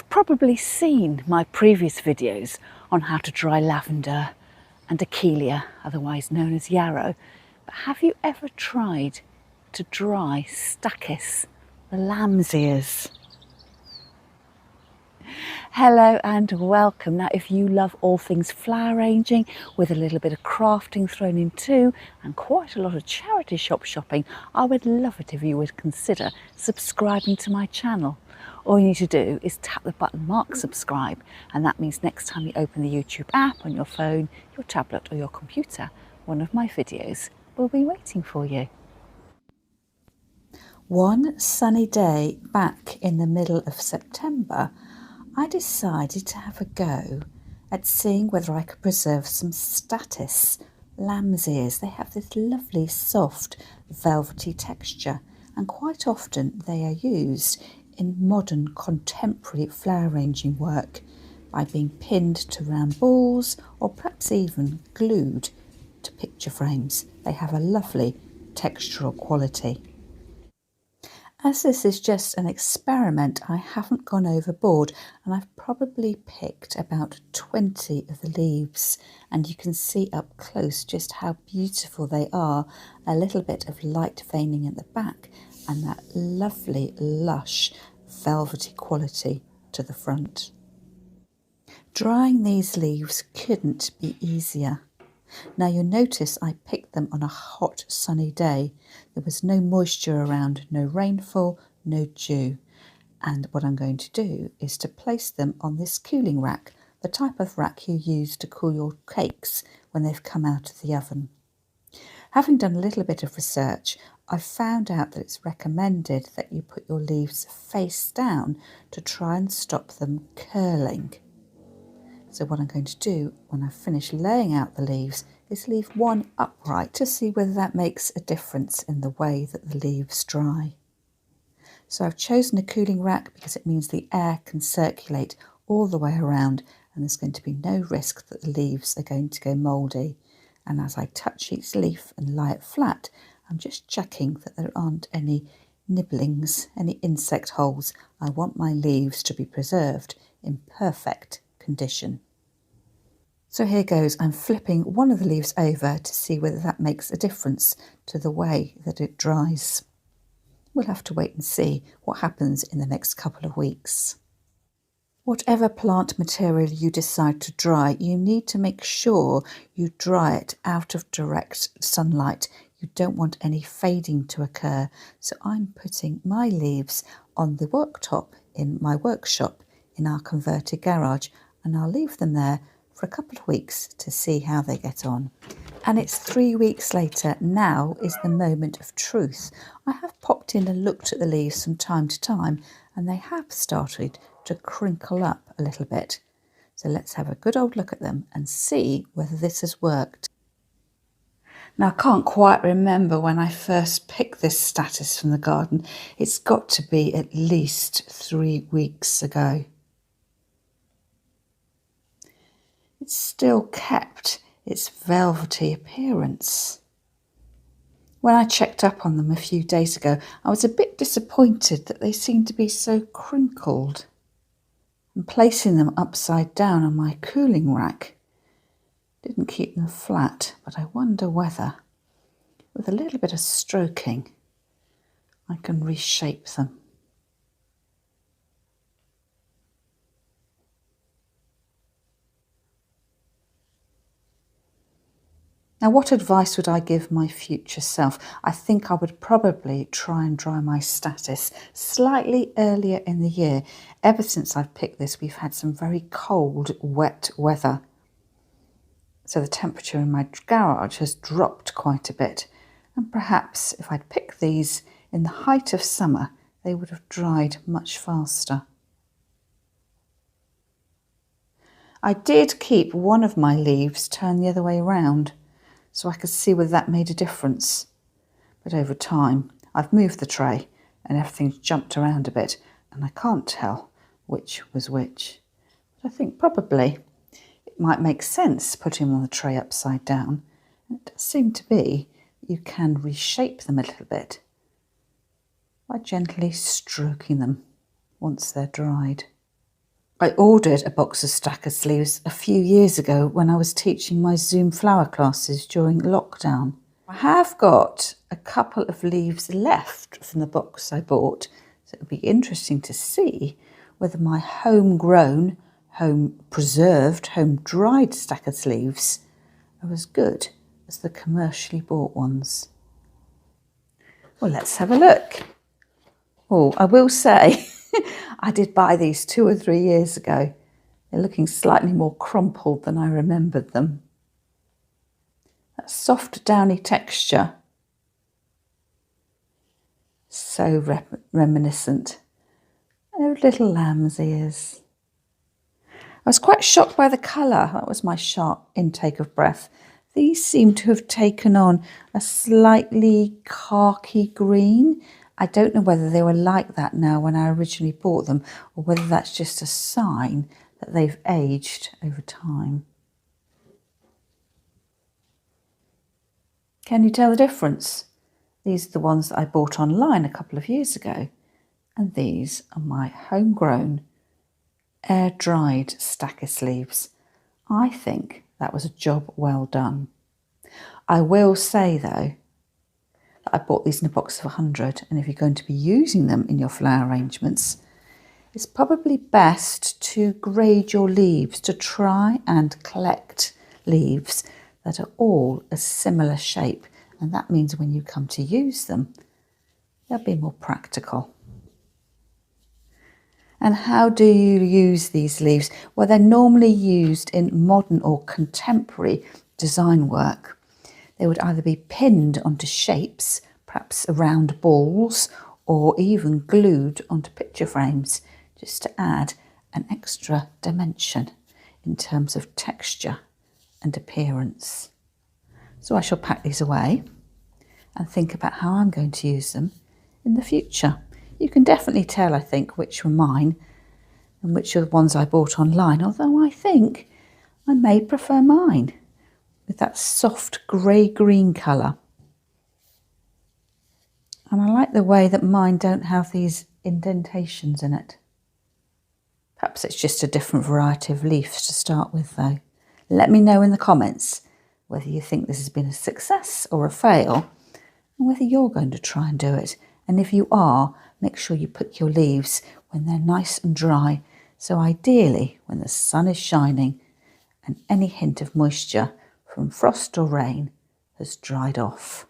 You've probably seen my previous videos on how to dry lavender and Achillea, otherwise known as yarrow, but have you ever tried to dry Stachys, the lamb's ears? Hello and welcome. Now, if you love all things flower arranging with a little bit of crafting thrown in too, and quite a lot of charity shop shopping, I would love it if you would consider subscribing to my channel. All you need to do is tap the button marked subscribe, and that means next time you open the YouTube app on your phone, your tablet or your computer, one of my videos will be waiting for you. One sunny day back in the middle of September, I decided to have a go at seeing whether I could preserve some Stachys lamb's ears. They have this lovely soft velvety texture, and quite often they are used in modern contemporary flower arranging work by being pinned to round balls or perhaps even glued to picture frames. They have a lovely textural quality. As this is just an experiment, I haven't gone overboard, and I've probably picked about 20 of the leaves, and you can see up close just how beautiful they are. A little bit of light veining at the back and that lovely lush velvety quality to the front. Drying these leaves couldn't be easier. Now you'll notice I picked them on a hot sunny day. There was no moisture around, no rainfall, no dew. And what I'm going to do is to place them on this cooling rack, the type of rack you use to cool your cakes when they've come out of the oven. Having done a little bit of research, I found out that it's recommended that you put your leaves face down to try and stop them curling. So what I'm going to do when I finish laying out the leaves is leave one upright to see whether that makes a difference in the way that the leaves dry. So I've chosen a cooling rack because it means the air can circulate all the way around and there's going to be no risk that the leaves are going to go mouldy. And as I touch each leaf and lie it flat, I'm just checking that there aren't any nibblings, any insect holes. I want my leaves to be preserved in perfect condition. So here goes, I'm flipping one of the leaves over to see whether that makes a difference to the way that it dries. We'll have to wait and see what happens in the next couple of weeks. Whatever plant material you decide to dry, you need to make sure you dry it out of direct sunlight. You don't want any fading to occur. So I'm putting my leaves on the worktop in my workshop in our converted garage, and I'll leave them there for a couple of weeks to see how they get on. And it's 3 weeks later. Now is the moment of truth. I have popped in and looked at the leaves from time to time, and they have started to crinkle up a little bit. So let's have a good old look at them and see whether this has worked. Now, I can't quite remember when I first picked this Stachys from the garden. It's got to be at least 3 weeks ago. It's still kept its velvety appearance. When I checked up on them a few days ago, I was a bit disappointed that they seemed to be so crinkled. And placing them upside down on my cooling rack didn't keep them flat, but I wonder whether, with a little bit of stroking, I can reshape them. Now, what advice would I give my future self? I think I would probably try and dry my Stachys slightly earlier in the year. Ever since I've picked this, we've had some very cold, wet weather. So the temperature in my garage has dropped quite a bit. And perhaps if I'd picked these in the height of summer, they would have dried much faster. I did keep one of my leaves turned the other way around, so I could see whether that made a difference. But over time, I've moved the tray and everything's jumped around a bit, and I can't tell which was which. But I think probably it might make sense putting them on the tray upside down. And it does seem to be you can reshape them a little bit by gently stroking them once they're dried. I ordered a box of Stachys leaves a few years ago when I was teaching my Zoom flower classes during lockdown. I have got a couple of leaves left from the box I bought, so it would be interesting to see whether my homegrown, home preserved, home dried Stachys leaves are as good as the commercially bought ones. Well, let's have a look. Oh, I will say, I did buy these 2 or 3 years ago. They're looking slightly more crumpled than I remembered them. That soft, downy texture. So reminiscent of little lamb's ears. I was quite shocked by the colour. That was my sharp intake of breath. These seem to have taken on a slightly khaki green. I don't know whether they were like that now when I originally bought them, or whether that's just a sign that they've aged over time. Can you tell the difference? These are the ones that I bought online a couple of years ago, and these are my homegrown, air-dried Stachys leaves. I think that was a job well done. I will say though, that I bought these in a box of 100, and if you're going to be using them in your flower arrangements, it's probably best to grade your leaves, to try and collect leaves that are all a similar shape, and that means when you come to use them, they'll be more practical. And how do you use these leaves? Well, they're normally used in modern or contemporary design work. They would either be pinned onto shapes, perhaps around balls, or even glued onto picture frames, just to add an extra dimension in terms of texture and appearance. So I shall pack these away and think about how I'm going to use them in the future. You can definitely tell, I think, which were mine and which are the ones I bought online, although I think I may prefer mine with that soft grey-green colour. And I like the way that mine don't have these indentations in it. Perhaps it's just a different variety of leaves to start with though. Let me know in the comments whether you think this has been a success or a fail, and whether you're going to try and do it. And if you are, make sure you pick your leaves when they're nice and dry, so ideally when the sun is shining and any hint of moisture from frost or rain has dried off.